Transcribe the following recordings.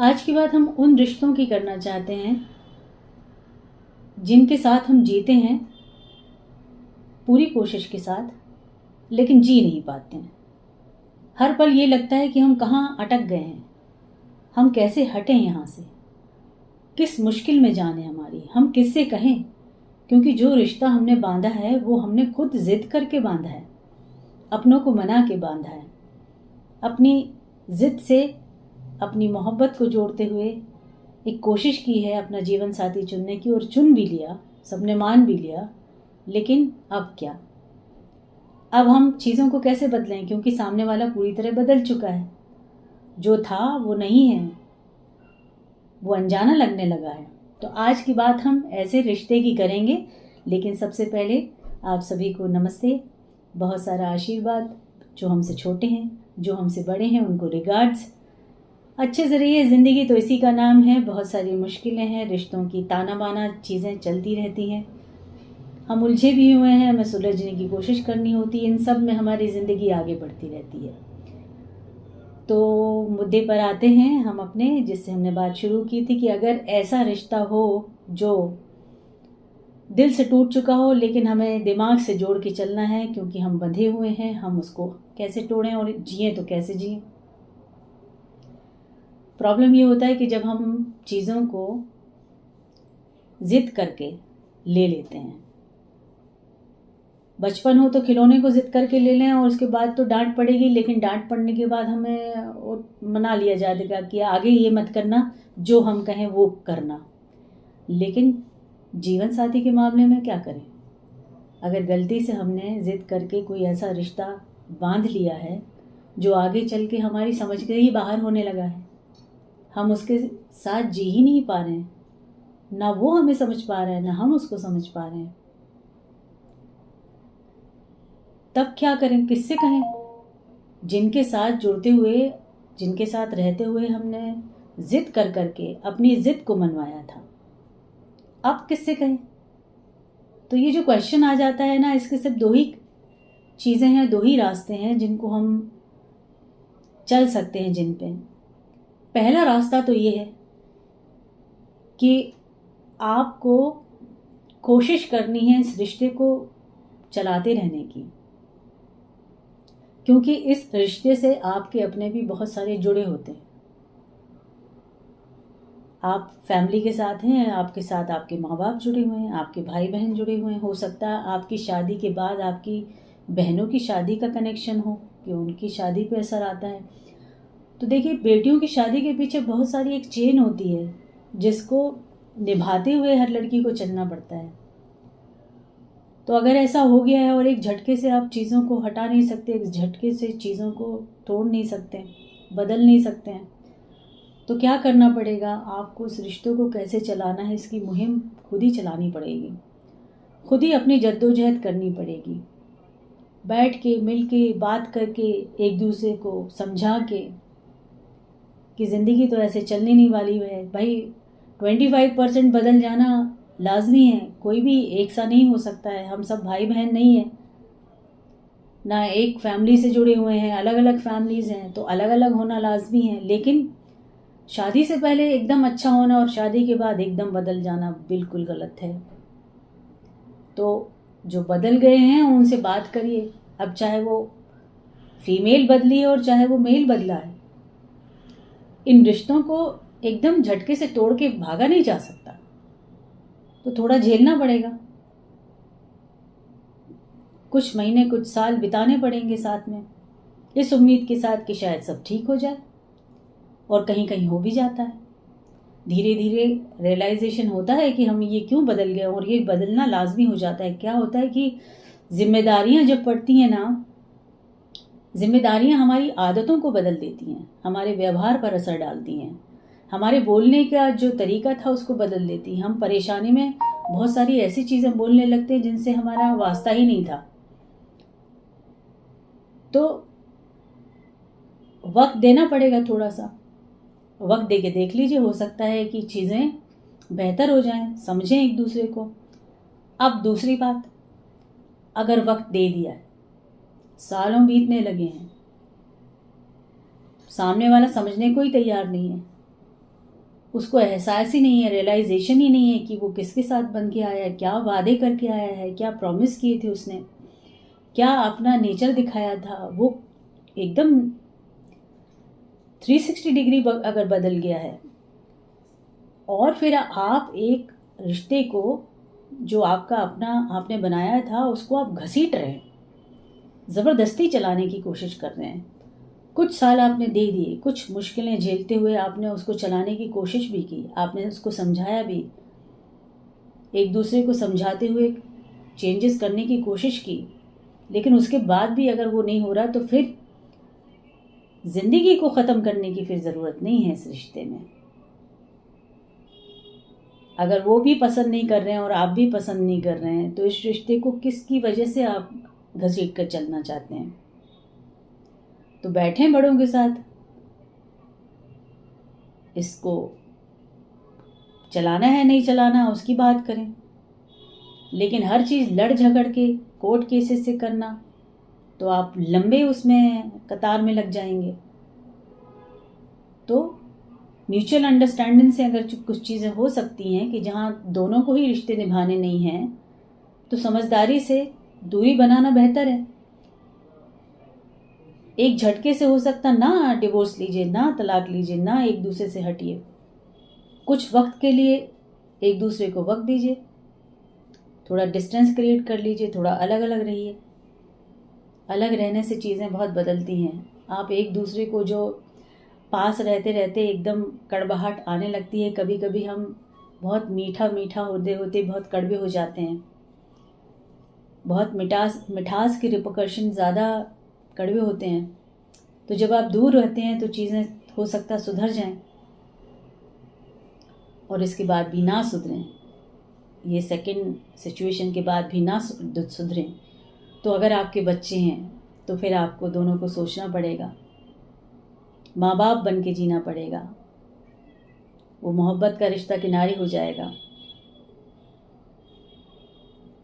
आज की बात हम उन रिश्तों की करना चाहते हैं जिनके साथ हम जीते हैं पूरी कोशिश के साथ, लेकिन जी नहीं पाते हैं। हर पल ये लगता है कि हम कहाँ अटक गए हैं, हम कैसे हटें यहाँ से, किस मुश्किल में जान है हमारी, हम किससे कहें। क्योंकि जो रिश्ता हमने बांधा है वो हमने खुद जिद करके बांधा है, अपनों को मना के बांधा है। अपनी जिद से अपनी मोहब्बत को जोड़ते हुए एक कोशिश की है अपना जीवन साथी चुनने की, और चुन भी लिया, सबने मान भी लिया। लेकिन अब क्या? अब हम चीज़ों को कैसे बदलें? क्योंकि सामने वाला पूरी तरह बदल चुका है। जो था वो नहीं है, वो अनजाना लगने लगा है। तो आज की बात हम ऐसे रिश्ते की करेंगे। लेकिन सबसे पहले आप सभी को नमस्ते, बहुत सारा आशीर्वाद। जो हमसे छोटे हैं, जो हमसे बड़े हैं, उनको रिगार्ड्स। अच्छे से रहिए, ज़िंदगी तो इसी का नाम है। बहुत सारी मुश्किलें हैं, रिश्तों की ताना बाना चीज़ें चलती रहती हैं। हम उलझे भी हुए हैं, हमें सुलझने की कोशिश करनी होती है। इन सब में हमारी ज़िंदगी आगे बढ़ती रहती है। तो मुद्दे पर आते हैं हम अपने, जिससे हमने बात शुरू की थी कि अगर ऐसा रिश्ता हो जो दिल से टूट चुका हो, लेकिन हमें दिमाग से जोड़ के चलना है क्योंकि हम बंधे हुए हैं, हम उसको कैसे तोड़ें और जिएं तो कैसे जिएं। प्रॉब्लम ये होता है कि जब हम चीज़ों को जिद करके ले लेते हैं, बचपन हो तो खिलौने को जिद करके ले लें और उसके बाद तो डांट पड़ेगी, लेकिन डांट पड़ने के बाद हमें मना लिया जाएगा कि आगे ये मत करना, जो हम कहें वो करना। लेकिन जीवन साथी के मामले में क्या करें? अगर गलती से हमने जिद करके कोई ऐसा रिश्ता बांध लिया है जो आगे चल के हमारी समझ के ही बाहर होने लगा है, हम उसके साथ जी ही नहीं पा रहे हैं, ना वो हमें समझ पा रहा है ना हम उसको समझ पा रहे हैं, तब क्या करें? किससे कहें? जिनके साथ जुड़ते हुए, जिनके साथ रहते हुए हमने जिद कर करके अपनी जिद को मनवाया था, अब किससे कहें? तो ये जो क्वेश्चन आ जाता है ना, इसके सिर्फ दो ही चीज़ें हैं, दो ही रास्ते हैं जिनको हम चल सकते हैं। जिन पे पहला रास्ता तो ये है कि आपको कोशिश करनी है इस रिश्ते को चलाते रहने की, क्योंकि इस रिश्ते से आपके अपने भी बहुत सारे जुड़े होते हैं। आप फैमिली के साथ हैं, आपके साथ आपके माँ बाप जुड़े हुए हैं, आपके भाई बहन जुड़े हुए हैं। हो सकता है आपकी शादी के बाद आपकी बहनों की शादी का कनेक्शन हो कि उनकी शादी पे असर आता है। तो देखिए, बेटियों की शादी के पीछे बहुत सारी एक चेन होती है जिसको निभाते हुए हर लड़की को चलना पड़ता है। तो अगर ऐसा हो गया है और एक झटके से आप चीज़ों को हटा नहीं सकते, एक झटके से चीज़ों को तोड़ नहीं सकते, बदल नहीं सकते हैं, तो क्या करना पड़ेगा? आपको इस रिश्तों को कैसे चलाना है, इसकी मुहिम खुद ही चलानी पड़ेगी, खुद ही अपनी जद्दोजहद करनी पड़ेगी। बैठ के, मिल के, बात करके, एक दूसरे को समझा के कि ज़िंदगी तो ऐसे चलने नहीं वाली है भाई। 25% बदल जाना लाजमी है, कोई भी एक सा नहीं हो सकता है। हम सब भाई बहन नहीं हैं, ना एक फैमिली से जुड़े हुए हैं, अलग अलग फैमिलीज़ हैं, तो अलग अलग होना लाजमी है। लेकिन शादी से पहले एकदम अच्छा होना और शादी के बाद एकदम बदल जाना बिल्कुल गलत है। तो जो बदल गए हैं उनसे बात करिए। अब चाहे वो फीमेल बदली है और चाहे वो मेल बदला है, इन रिश्तों को एकदम झटके से तोड़ के भागा नहीं जा सकता, तो थोड़ा झेलना पड़ेगा। कुछ महीने, कुछ साल बिताने पड़ेंगे साथ में, इस उम्मीद के साथ कि शायद सब ठीक हो जाए, और कहीं कहीं हो भी जाता है। धीरे धीरे रियलाइजेशन होता है कि हम ये क्यों बदल गए, और ये बदलना लाजमी हो जाता है। क्या होता है कि जिम्मेदारियां जब पड़ती हैं ना, जिम्मेदारियां हमारी आदतों को बदल देती हैं, हमारे व्यवहार पर असर डालती हैं, हमारे बोलने का जो तरीका था उसको बदल देती हैं। हम परेशानी में बहुत सारी ऐसी चीज़ें बोलने लगते हैं जिनसे हमारा वास्ता ही नहीं था। तो वक्त देना पड़ेगा, थोड़ा सा वक्त दे के देख लीजिए, हो सकता है कि चीज़ें बेहतर हो जाएं, समझें एक दूसरे को। अब दूसरी बात, अगर वक्त दे दिया है, सालों बीतने लगे हैं, सामने वाला समझने को ही तैयार नहीं है, उसको एहसास ही नहीं है, रियलाइजेशन ही नहीं है कि वो किसके साथ बन के आया है, क्या वादे करके आया है, क्या प्रॉमिस किए थे उसने, क्या अपना नेचर दिखाया था, वो एकदम 360 डिग्री अगर बदल गया है। और फिर आप एक रिश्ते को जो आपका अपना आपने बनाया था उसको आप घसीट रहे हैं, ज़बरदस्ती चलाने की कोशिश कर रहे हैं। कुछ साल आपने दे दिए, कुछ मुश्किलें झेलते हुए आपने उसको चलाने की कोशिश भी की, आपने उसको समझाया भी, एक दूसरे को समझाते हुए चेंजेस करने की कोशिश की, लेकिन उसके बाद भी अगर वो नहीं हो रहा तो फिर ज़िंदगी को ख़त्म करने की फिर ज़रूरत नहीं है इस रिश्ते में। अगर वो भी पसंद नहीं कर रहे हैं और आप भी पसंद नहीं कर रहे हैं तो इस रिश्ते को किसकी वजह से आप घसीट कर चलना चाहते हैं? तो बैठें बड़ों के साथ, इसको चलाना है नहीं चलाना उसकी बात करें, लेकिन हर चीज़ लड़ झगड़ के कोर्ट केसेस से करना तो आप लंबे उसमें कतार में लग जाएंगे। तो म्यूचुअल अंडरस्टैंडिंग से अगर कुछ चीज़ें हो सकती हैं कि जहाँ दोनों को ही रिश्ते निभाने नहीं हैं तो समझदारी से दूरी बनाना बेहतर है। एक झटके से हो सकता ना डिवोर्स लीजिए, ना तलाक लीजिए, ना एक दूसरे से हटिए, कुछ वक्त के लिए एक दूसरे को वक्त दीजिए, थोड़ा डिस्टेंस क्रिएट कर लीजिए, थोड़ा अलग अलग रहिए। अलग रहने से चीज़ें बहुत बदलती हैं। आप एक दूसरे को जो पास रहते रहते एकदम कड़वाहट आने लगती है, कभी कभी हम बहुत मीठा मीठा होते होते बहुत कड़वे हो जाते हैं, बहुत मिठास के रिपरकशन ज़्यादा कड़वे होते हैं। तो जब आप दूर रहते हैं तो चीज़ें हो सकता सुधर जाएं और इसके बाद भी ना सुधरें, ये सेकंड सिचुएशन के बाद भी ना सुधरें। तो अगर आपके बच्चे हैं तो फिर आपको दोनों को सोचना पड़ेगा, माँ बाप बन के जीना पड़ेगा। वो मोहब्बत का रिश्ता किनारे हो जाएगा।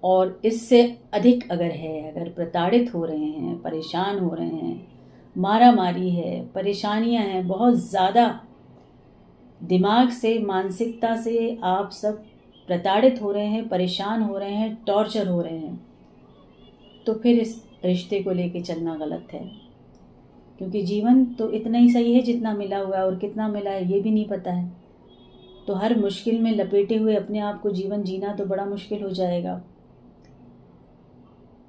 और इससे अधिक अगर प्रताड़ित हो रहे हैं, परेशान हो रहे हैं, मारा मारी है, परेशानियां हैं बहुत ज़्यादा, दिमाग से मानसिकता से आप सब प्रताड़ित हो रहे हैं, परेशान हो रहे हैं, टॉर्चर हो रहे हैं, तो फिर इस रिश्ते को लेके चलना गलत है। क्योंकि जीवन तो इतना ही सही है जितना मिला हुआ है, और कितना मिला है ये भी नहीं पता है। तो हर मुश्किल में लपेटे हुए अपने आप को जीवन जीना तो बड़ा मुश्किल हो जाएगा।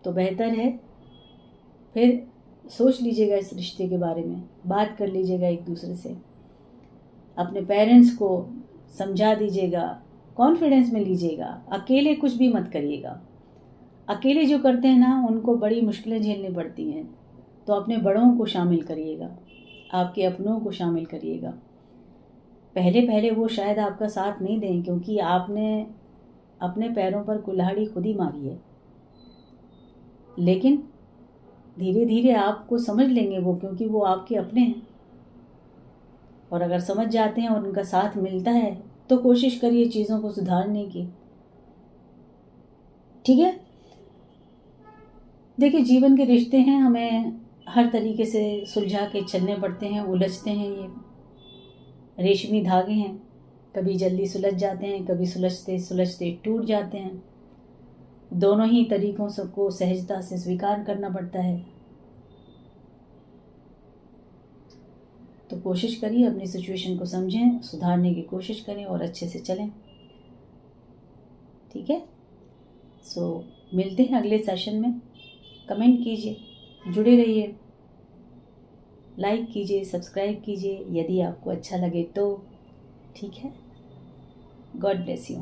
तो बेहतर है फिर सोच लीजिएगा इस रिश्ते के बारे में, बात कर लीजिएगा एक दूसरे से, अपने पेरेंट्स को समझा दीजिएगा, कॉन्फिडेंस में लीजिएगा, अकेले कुछ भी मत करिएगा। अकेले जो करते हैं ना उनको बड़ी मुश्किलें झेलनी पड़ती हैं। तो अपने बड़ों को शामिल करिएगा, आपके अपनों को शामिल करिएगा। पहले पहले वो शायद आपका साथ नहीं दें, क्योंकि आपने अपने पैरों पर कुल्हाड़ी खुद ही मारी है, लेकिन धीरे धीरे आपको समझ लेंगे वो, क्योंकि वो आपके अपने हैं। और अगर समझ जाते हैं और उनका साथ मिलता है तो कोशिश करिए चीज़ों को सुधारने की। ठीक है, देखिए जीवन के रिश्ते हैं, हमें हर तरीके से सुलझा के चलने पड़ते हैं, उलझते हैं, ये रेशमी धागे हैं, कभी जल्दी सुलझ जाते हैं, कभी सुलझते सुलझते टूट जाते हैं। दोनों ही तरीकों सबको सहजता से स्वीकार करना पड़ता है। तो कोशिश करिए अपनी सिचुएशन को समझें, सुधारने की कोशिश करें और अच्छे से चलें। ठीक है, सो मिलते हैं अगले सेशन में। कमेंट कीजिए, जुड़े रहिए, लाइक कीजिए, सब्सक्राइब कीजिए यदि आपको अच्छा लगे तो। ठीक है, गॉड ब्लेस यू।